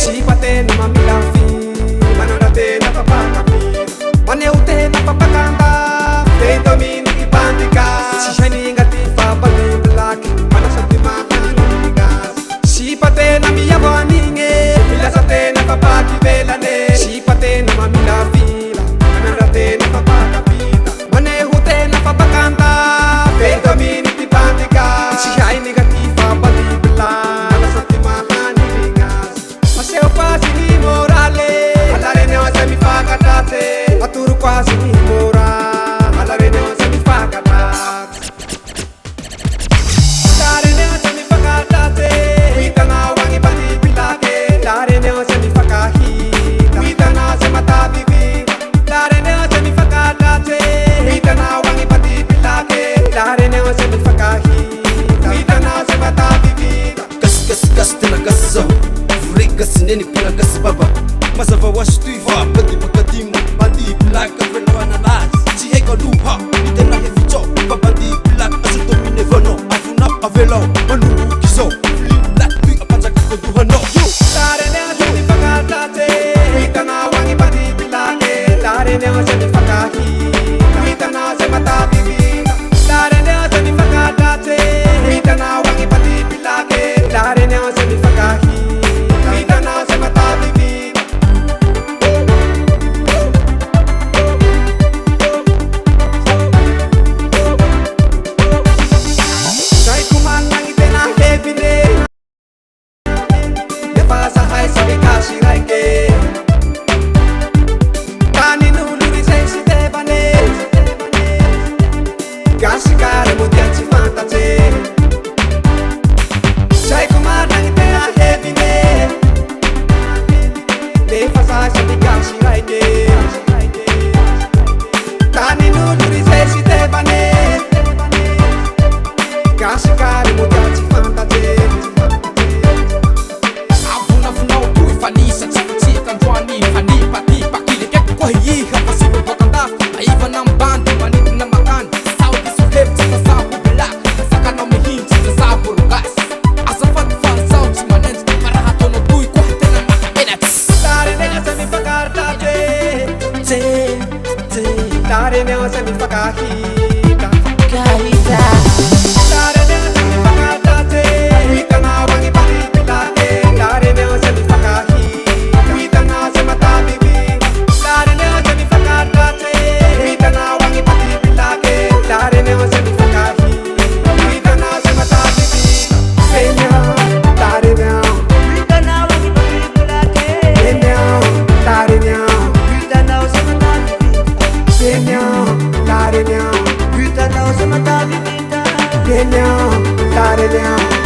Sipate na mamilafi, manonate na papakapi, maneute na papakanta, tentomini ipandika, sishani ngati fabali blaki, manasati makanigas. Sipate na miyawaninge, milasate na papaki velane, sipate na mamilafi, manonate na papakapi, maneute na papakanta, tentomini ipandika, sishani ngati fabali blaki. Quasi immorale, alla reneosa mi fa catate, ma tu quasi immorale, alla reneosa mi fa catate. La reneosa mi fa catate, vita na wangi bani pilake, la reneosa mi fa kahita, vita na se mata vivi, la reneosa mi fa catate, vita na wangi bani pilake, la reneosa mi fa kahita, vita na se mata vivi. Gas tena gas gas neni pula gas baba masava wastu ifa padi pakadimu bandi black avelo ananas si hego duha itena heficho babandi black asu domine vono afuna avelo manu kiso black tu apaja ko duha no tare ne asani pakatate itana wangi bandi black tare ne asani pakaki itana se mata bibi tare ne asani pakatate itana wangi bandi black tare ne asani pakaki Tare ne asani pakahita, kahita. Tare ne asani pakatate, vita na wangi bani pilake. Tare ne asani pakahita, vita na se mata bibi. Tare ne asani pakatate, vita na wangi bani pilake. Tare ne asani pakahita, vita na se mata bibi. Kenya, tare ne, vita na wangi bani pilake. Kenya, tare ne, vita na se mata bibi. Kenya, tare ne, vita na se mata bibi. Kenya, tare ne.